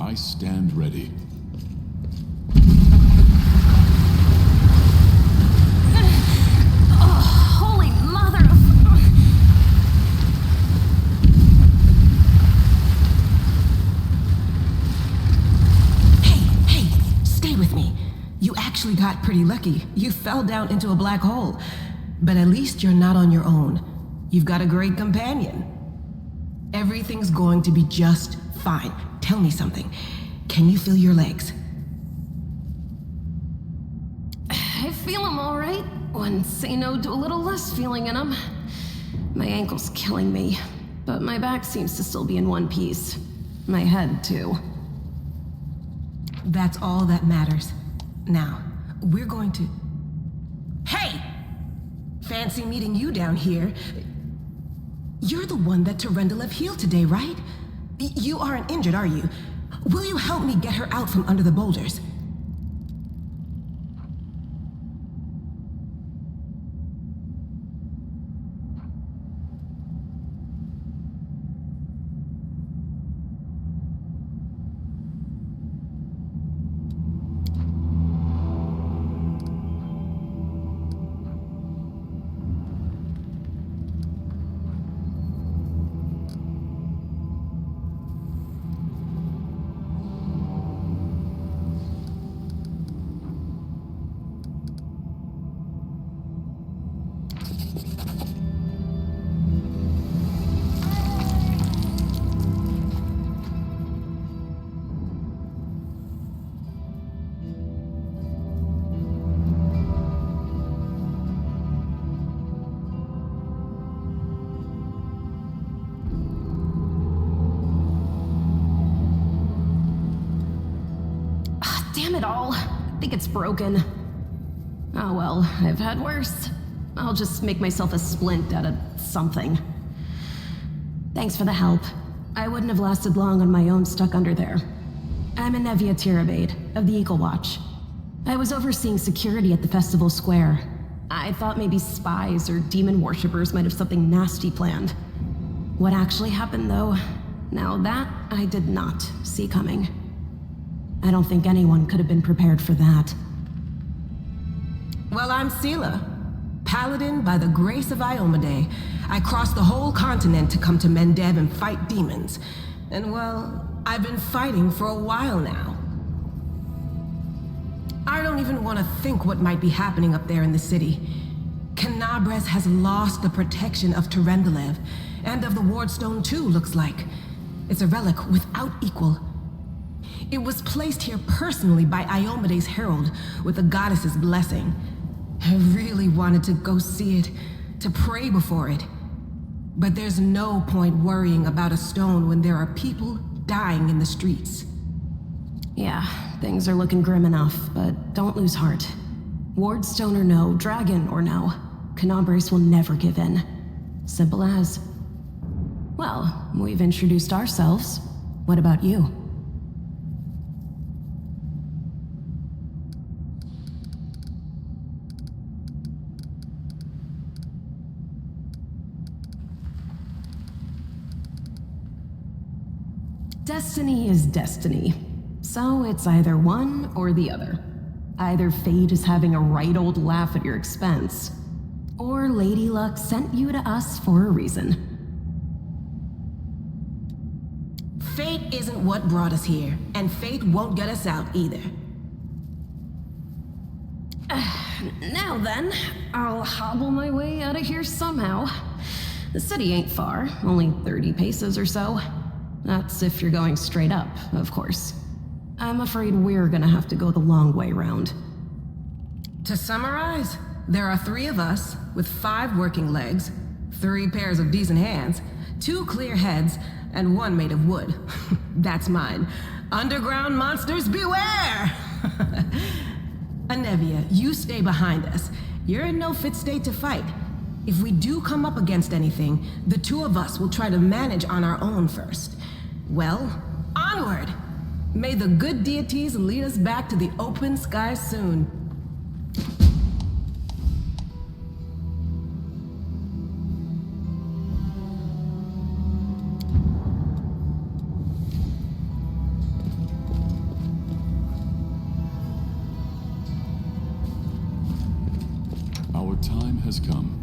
I stand ready. Holy mother of... Hey, stay with me. You actually got pretty lucky. You fell down into a black hole. But at least you're not on your own. You've got a great companion. Everything's going to be just fine. Tell me something. Can you feel your legs? I feel them all right. Wouldn't say no to a little less feeling in them. My ankle's killing me, but my back seems to still be in one piece. My head, too. That's all that matters. Now, we're going to... Hey! Fancy meeting you down here. You're the one that Terendelev healed today, right? You aren't injured, are you? Will you help me get her out from under the boulders? Damn it all. I think it's broken. Oh well, I've had worse. I'll just make myself a splint out of something. Thanks for the help. I wouldn't have lasted long on my own stuck under there. I'm Anevia Tirabade, of the Eagle Watch. I was overseeing security at the festival square. I thought maybe spies or demon worshippers might have something nasty planned. What actually happened, though? Now that I did not see coming. I don't think anyone could have been prepared for that. Well, I'm Sela, paladin by the grace of Iomade. I crossed the whole continent to come to Mendev and fight demons. And well, I've been fighting for a while now. I don't even want to think what might be happening up there in the city. Canabres has lost the protection of Terendelev, and of the Wardstone too, looks like. It's a relic without equal. It was placed here personally by Iomade's herald, with the goddess's blessing. I really wanted to go see it, to pray before it. But there's no point worrying about a stone when there are people dying in the streets. Yeah, things are looking grim enough, but don't lose heart. Wardstone or no, dragon or no, Canabres will never give in. Simple as. Well, we've introduced ourselves. What about you? Destiny is destiny. So it's either one or the other. Either fate is having a right old laugh at your expense, or Lady Luck sent you to us for a reason. Fate isn't what brought us here, and fate won't get us out either. Now then, I'll hobble my way out of here somehow. The city ain't far, only 30 paces or so. That's if you're going straight up, of course. I'm afraid we're gonna have to go the long way round. To summarize, there are 3 of us with 5 working legs, 3 pairs of decent hands, 2 clear heads, and 1 made of wood. That's mine. Underground monsters beware! Anevia, you stay behind us. You're in no fit state to fight. If we do come up against anything, the 2 of us will try to manage on our own first. Well, onward! May the good deities lead us back to the open sky soon. time has come.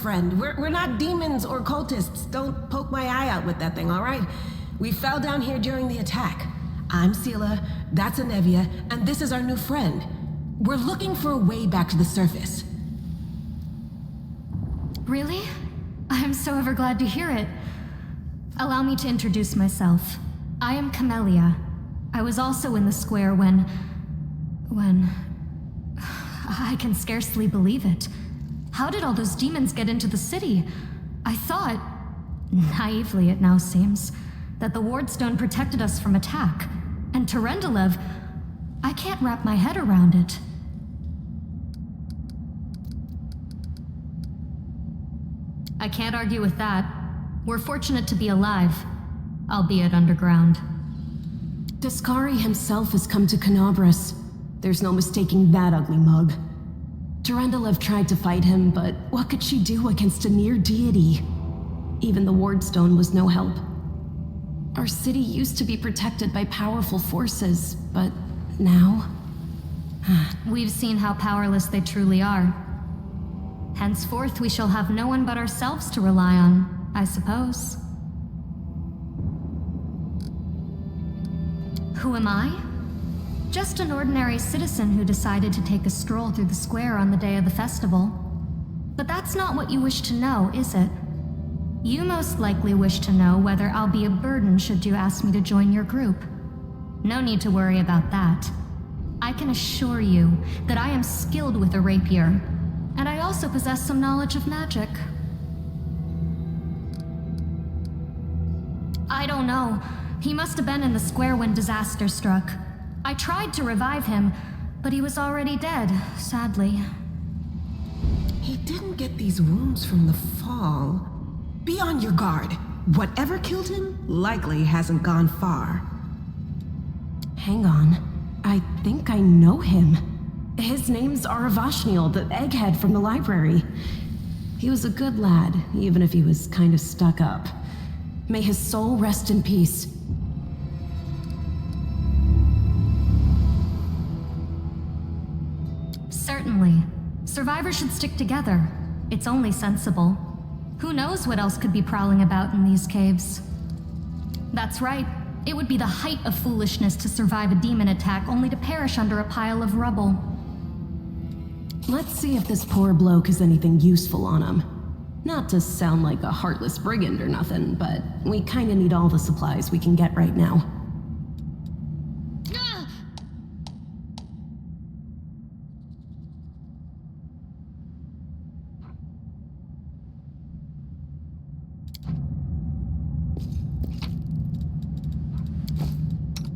Friend, we're not demons or cultists. Don't poke my eye out with that thing, all right? We fell down here during the attack. I'm Sela, that's Anevia, and this is our new friend. We're looking for a way back to the surface. Really? I'm so ever glad to hear it. Allow me to introduce myself. I am Camellia. I was also in the square when... I can scarcely believe it. How did all those demons get into the city? I thought, naively it now seems, that the Wardstone protected us from attack. And Terendelev, I can't wrap my head around it. I can't argue with that. We're fortunate to be alive, albeit underground. Daskari himself has come to Canabras. There's no mistaking that ugly mug. Terendelev tried to fight him, but what could she do against a near deity? Even the Wardstone was no help. Our city used to be protected by powerful forces, but now... We've seen how powerless they truly are. Henceforth, we shall have no one but ourselves to rely on, I suppose. Who am I? Just an ordinary citizen who decided to take a stroll through the square on the day of the festival. But that's not what you wish to know, is it? You most likely wish to know whether I'll be a burden should you ask me to join your group. No need to worry about that. I can assure you that I am skilled with a rapier, and I also possess some knowledge of magic. I don't know. He must have been in the square when disaster struck. I tried to revive him, but he was already dead, sadly. He didn't get these wounds from the fall. Be on your guard. Whatever killed him likely hasn't gone far. Hang on. I think I know him. His name's Aravashniel, the egghead from the library. He was a good lad, even if he was kind of stuck up. May his soul rest in peace. Certainly. Survivors should stick together. It's only sensible. Who knows what else could be prowling about in these caves? That's right. It would be the height of foolishness to survive a demon attack only to perish under a pile of rubble. Let's see if this poor bloke has anything useful on him. Not to sound like a heartless brigand or nothing, but we kinda need all the supplies we can get right now.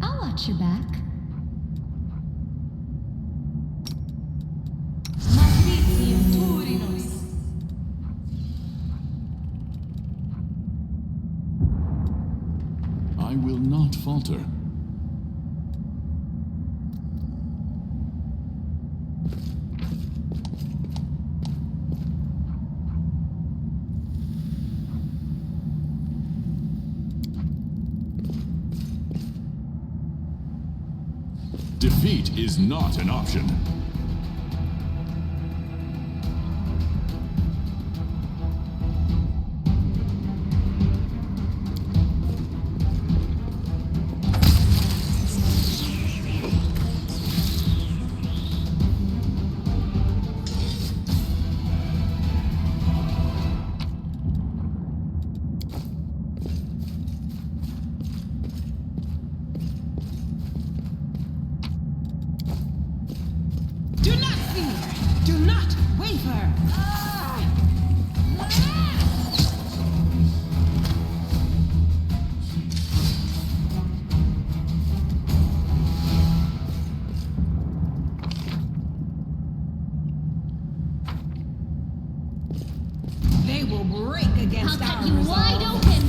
I'll watch your back. I will not falter. Defeat is not an option. Do not fear! Do not waver! They will break against I'll our cut you resolve. wide open!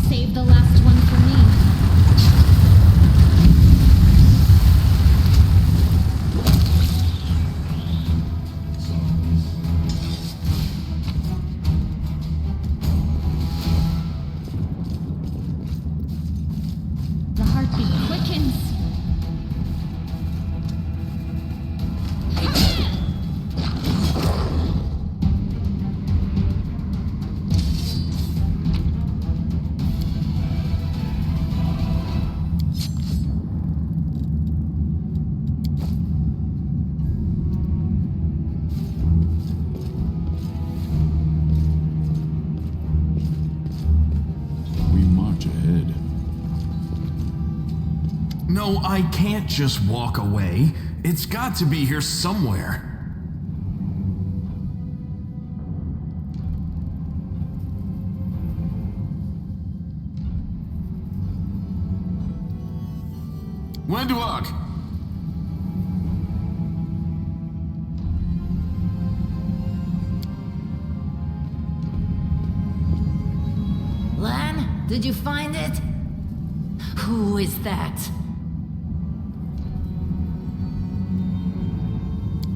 Save the last one for me. The heartbeat quickens. We march ahead. No, I can't just walk away. It's got to be here somewhere. Wenduok! Lan, did you find it? Who is that?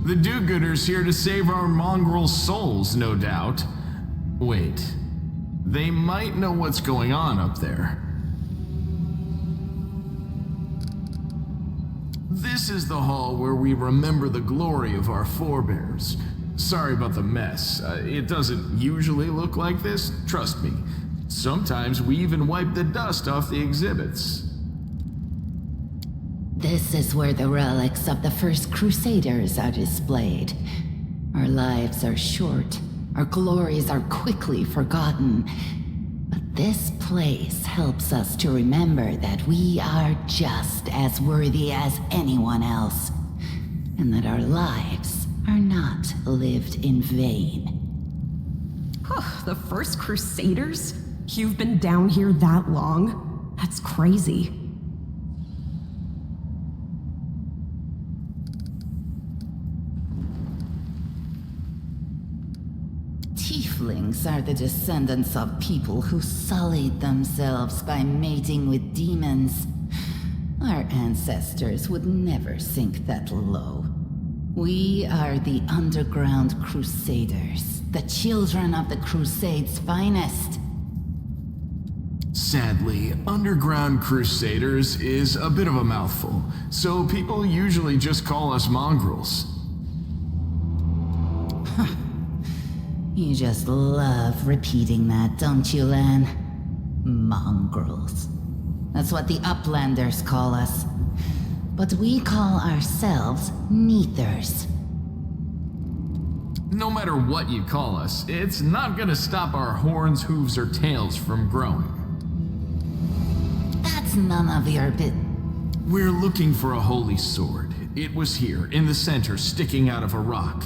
The do-gooders here to save our mongrel souls, no doubt. Wait, they might know what's going on up there. This is the hall where we remember the glory of our forebears. Sorry about the mess. It doesn't usually look like this, trust me. Sometimes we even wipe the dust off the exhibits. This is where the relics of the first Crusaders are displayed. Our lives are short, our glories are quickly forgotten. But this place helps us to remember that we are just as worthy as anyone else, and that our lives are not lived in vain. The first Crusaders? You've been down here that long? That's crazy. Tieflings are the descendants of people who sullied themselves by mating with demons. Our ancestors would never sink that low. We are the underground Crusaders, the children of the Crusade's finest. Sadly, underground Crusaders is a bit of a mouthful, so people usually just call us mongrels. You just love repeating that, don't you, Lan? Mongrels. That's what the Uplanders call us. But we call ourselves Neathers. No matter what you call us, it's not gonna stop our horns, hooves, or tails from growing. That's none of your We're looking for a holy sword. It was here, in the center, sticking out of a rock.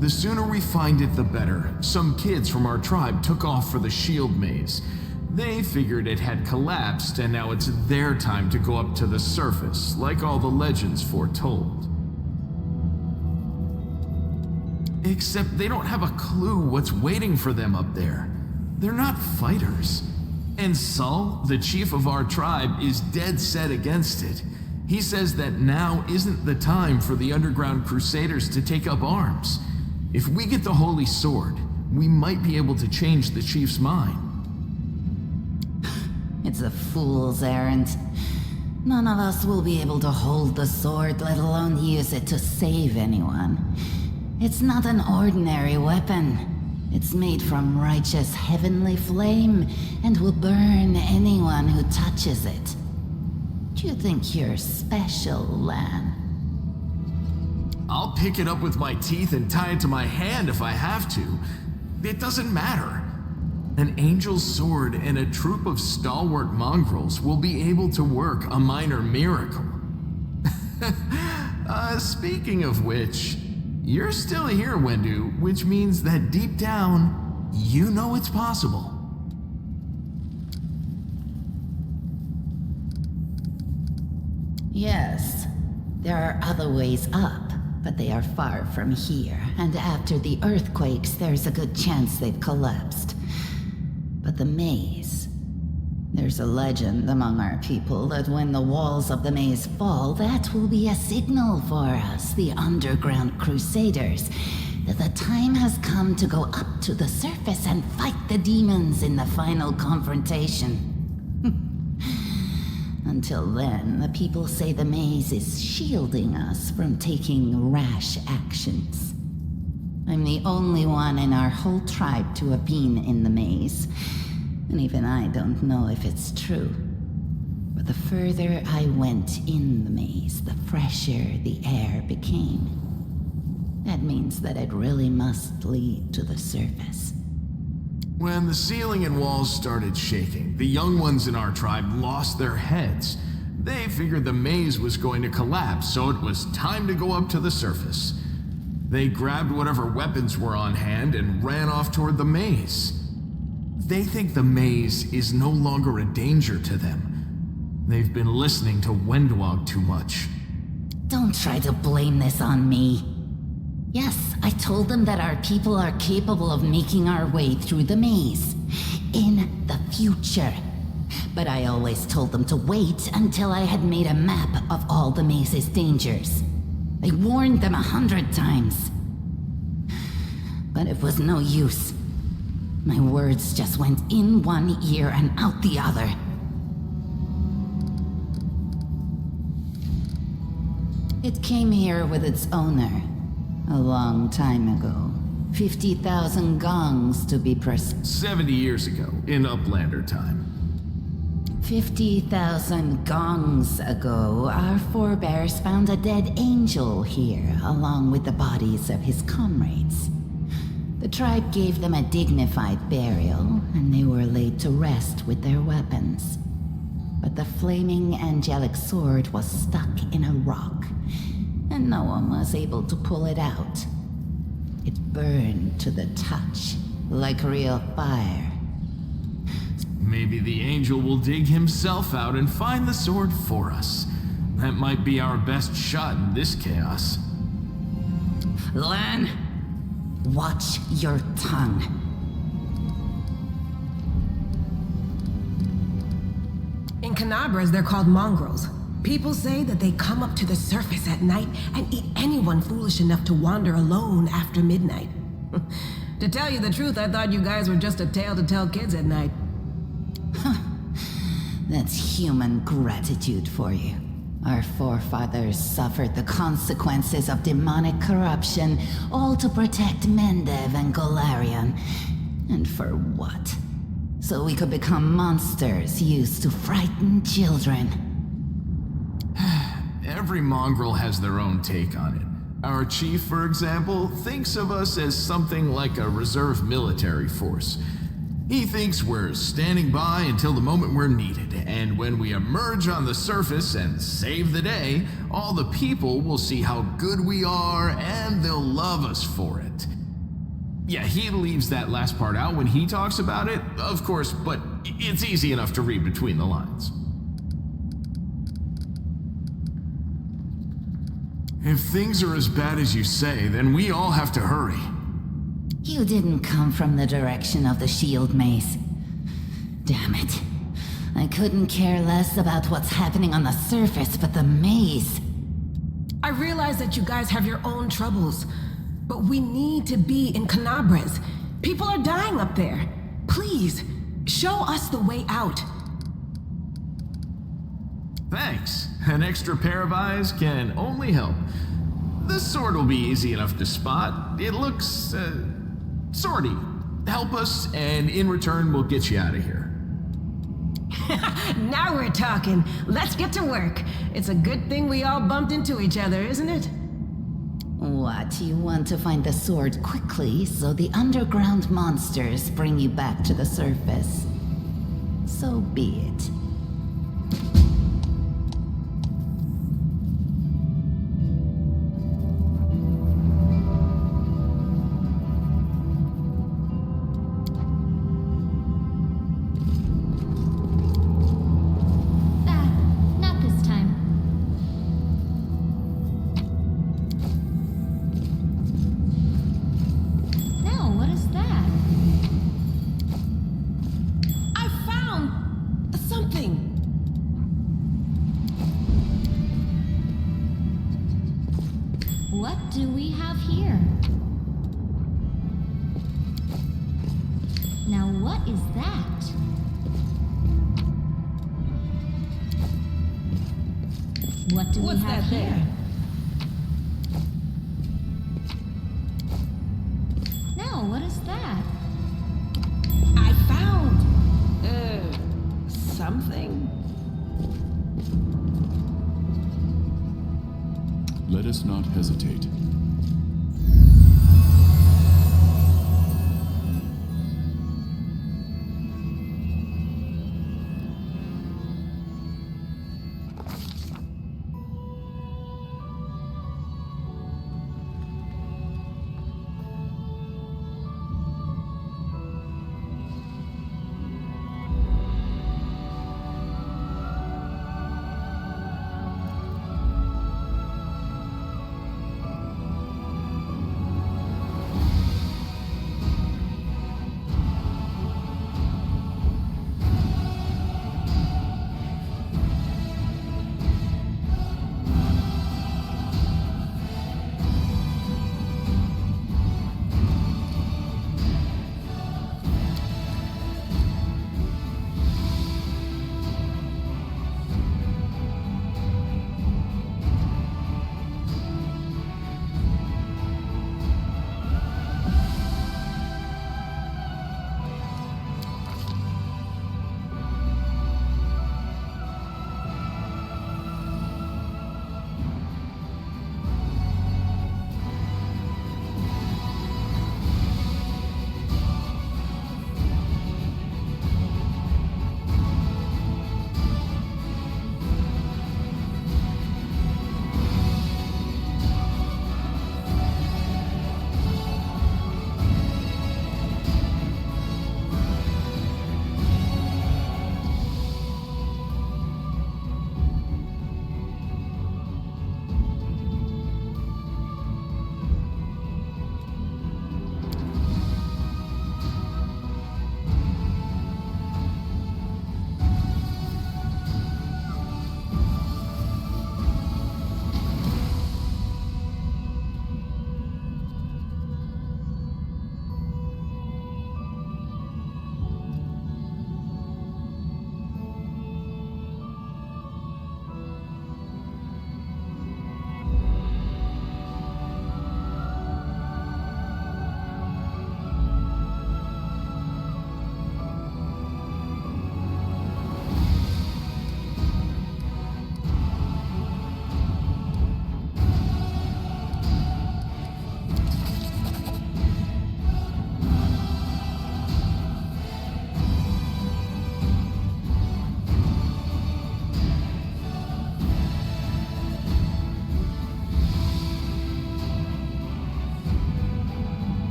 The sooner we find it, the better. Some kids from our tribe took off for the shield maze. They figured it had collapsed, and now it's their time to go up to the surface, like all the legends foretold. Except they don't have a clue what's waiting for them up there. They're not fighters. And Saul, the chief of our tribe, is dead set against it. He says that now isn't the time for the underground crusaders to take up arms. If we get the holy sword, we might be able to change the chief's mind. It's a fool's errand. None of us will be able to hold the sword, let alone use it to save anyone. It's not an ordinary weapon. It's made from righteous heavenly flame and will burn anyone who touches it. Do you think you're special, Lan? I'll pick it up with my teeth and tie it to my hand if I have to. It doesn't matter. An angel's sword and a troop of stalwart mongrels will be able to work a minor miracle. Speaking of which, you're still here, Wendu, which means that deep down, you know it's possible. Yes, there are other ways up, but they are far from here, and after the earthquakes, there's a good chance they've collapsed. But the maze... There's a legend among our people that when the walls of the maze fall, that will be a signal for us, the underground crusaders, that the time has come to go up to the surface and fight the demons in the final confrontation. Until then, the people say the maze is shielding us from taking rash actions. I'm the only one in our whole tribe to have been in the maze. And even I don't know if it's true. But the further I went in the maze, the fresher the air became. That means that it really must lead to the surface. When the ceiling and walls started shaking, the young ones in our tribe lost their heads. They figured the maze was going to collapse, so it was time to go up to the surface. They grabbed whatever weapons were on hand and ran off toward the maze. They think the maze is no longer a danger to them. They've been listening to Wendwog too much. Don't try to blame this on me. Yes, I told them that our people are capable of making our way through the maze. In the future. But I always told them to wait until I had made a map of all the maze's dangers. I warned them 100 times. But it was no use. My words just went in one ear and out the other. It came here with its owner, a long time ago. 50,000 gongs to be precise. 70 years ago, in Uplander time. 50,000 gongs ago, our forebears found a dead angel here, along with the bodies of his comrades. The tribe gave them a dignified burial, and they were laid to rest with their weapons. But the flaming angelic sword was stuck in a rock, and no one was able to pull it out. It burned to the touch, like real fire. Maybe the angel will dig himself out and find the sword for us. That might be our best shot in this chaos. Lan, watch your tongue. In Canabras, they're called mongrels. People say that they come up to the surface at night and eat anyone foolish enough to wander alone after midnight. To tell you the truth, I thought you guys were just a tale to tell kids at night. That's human gratitude for you. Our forefathers suffered the consequences of demonic corruption, all to protect Mendev and Golarion. And for what? so we could become monsters used to frighten children. Every mongrel has their own take on it. Our chief, for example, thinks of us as something like a reserve military force. He thinks we're standing by until the moment we're needed, and when we emerge on the surface and save the day, all the people will see how good we are and they'll love us for it. Yeah, he leaves that last part out when he talks about it, of course, but it's easy enough to read between the lines. If things are as bad as you say, then we all have to hurry. You didn't come from the direction of the shield maze. Damn it. I couldn't care less about what's happening on the surface, but the maze. I realize that you guys have your own troubles, but we need to be in Canabres. People are dying up there. Please, show us the way out. Thanks. An extra pair of eyes can only help. The sword will be easy enough to spot. It looks, swordy. Help us, and in return, we'll get you out of here. Now we're talking. Let's get to work. It's a good thing we all bumped into each other, isn't it? What, you want to find the sword quickly so the underground monsters bring you back to the surface? So be it. Not this time. No, what is that? I found something. What do we have here? Now what is that? What do we What's have that here? there? No, what is that? I found something. Let us not hesitate.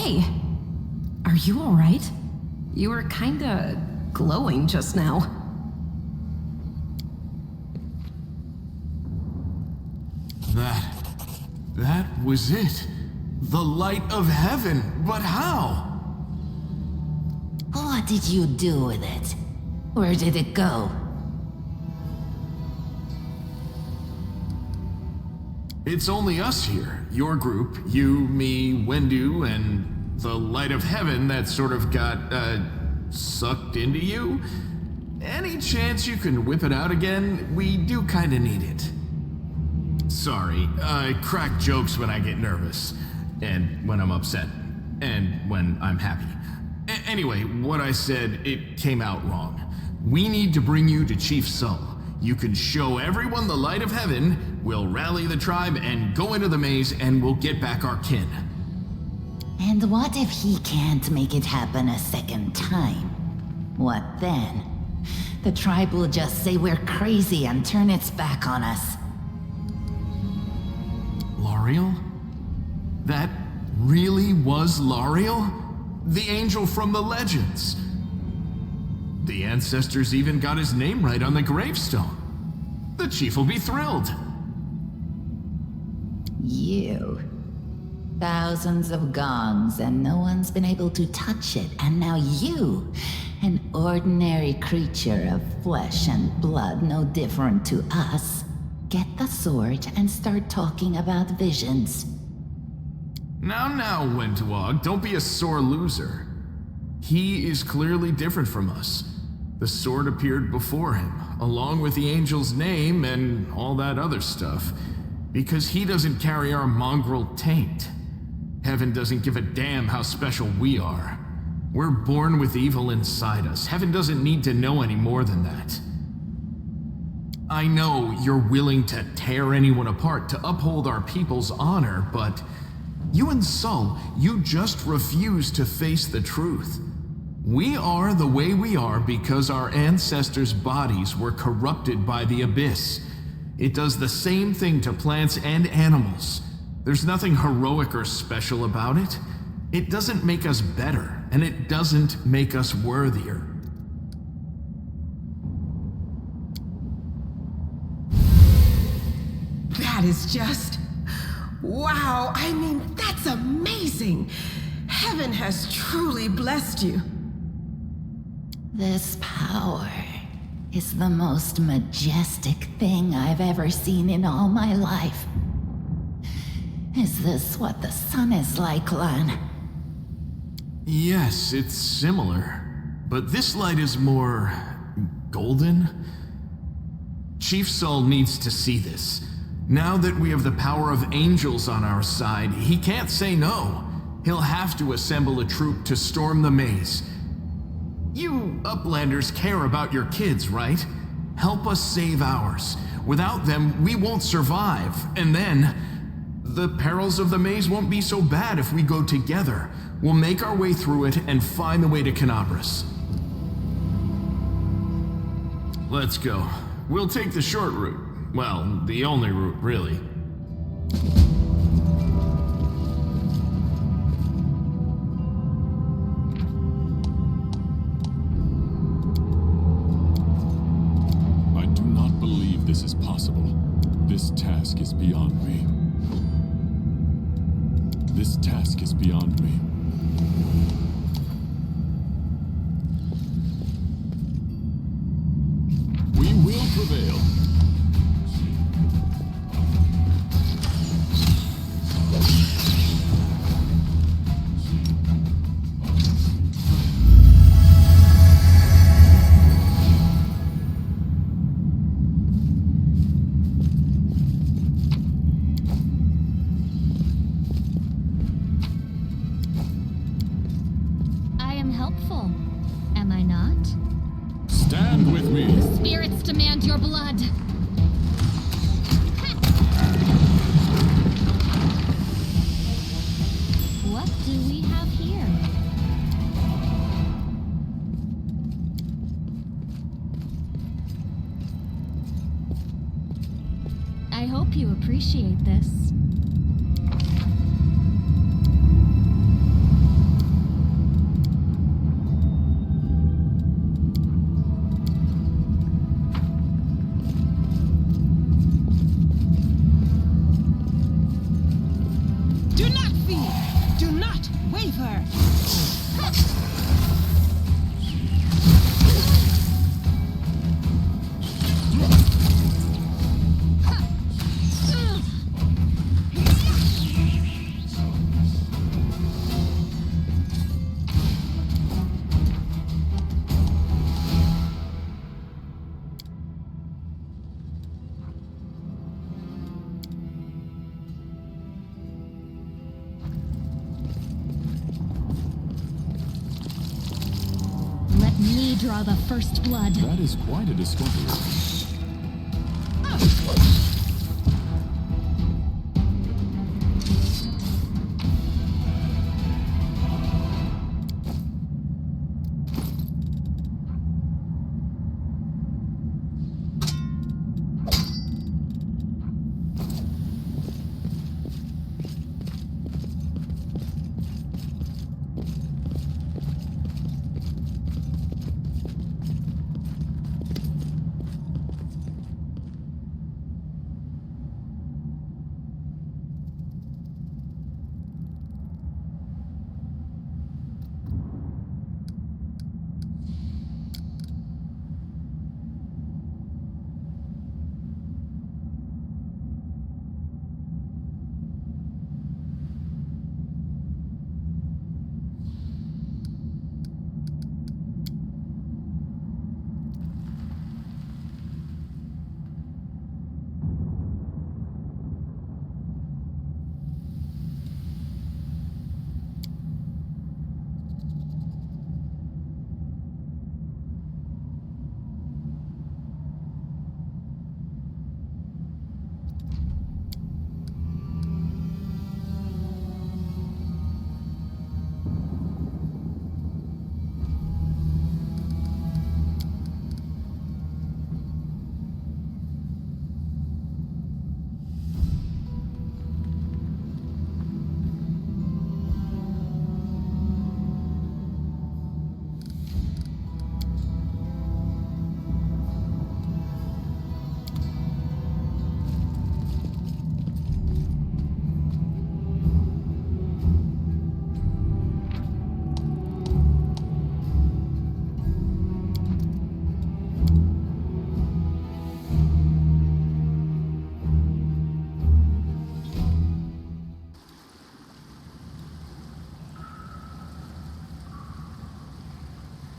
Hey, are you alright? You were kinda glowing just now. That was it. The light of heaven. But how? What did you do with it? Where did it go? It's only us here. Your group, you, me, Wendu, and the light of heaven that sort of got, sucked into you. Any chance you can whip it out again? We do kinda need it. Sorry, I crack jokes when I get nervous, and when I'm upset, and when I'm happy. Anyway, what I said, it came out wrong. We need to bring you to Chief Sull. You can show everyone the light of heaven, we'll rally the tribe and go into the maze, and we'll get back our kin. And what if he can't make it happen a second time? What then? The tribe will just say we're crazy and turn its back on us. L'Ariel? That really was L'Ariel? The angel from the legends. The ancestors even got his name right on the gravestone. The chief will be thrilled. You. Thousands of gongs and no one's been able to touch it, and now you, an ordinary creature of flesh and blood no different to us, get the sword and start talking about visions. Now, Wentawag, don't be a sore loser. He is clearly different from us. The sword appeared before him, along with the angel's name and all that other stuff, because he doesn't carry our mongrel taint. Heaven doesn't give a damn how special we are. We're born with evil inside us. Heaven doesn't need to know any more than that. I know you're willing to tear anyone apart to uphold our people's honor, but you and Sull, you just refuse to face the truth. We are the way we are because our ancestors' bodies were corrupted by the abyss. It does the same thing to plants and animals. There's nothing heroic or special about it. It doesn't make us better, and it doesn't make us worthier. That is just... wow, I mean, that's amazing! Heaven has truly blessed you. This power is the most majestic thing I've ever seen in all my life. Is this what the sun is like, Lan? Yes, it's similar, but this light is more... golden? Chief Sull needs to see this. Now that we have the power of angels on our side, he can't say no. He'll have to assemble a troop to storm the maze. You Uplanders care about your kids, right? Help us save ours. Without them, we won't survive. And then, the perils of the maze won't be so bad if we go together. We'll make our way through it and find the way to Canabras. Let's go. We'll take the short route. Well, the only route, really. I do not believe this is possible. This task is beyond me. This task is beyond me. We will prevail. I am helpful, am I not? Stand with me. Spirits demand your blood. What do we have here? I hope you appreciate this. Do not fear! Do not waver! Let me draw the first blood. That is quite a discovery.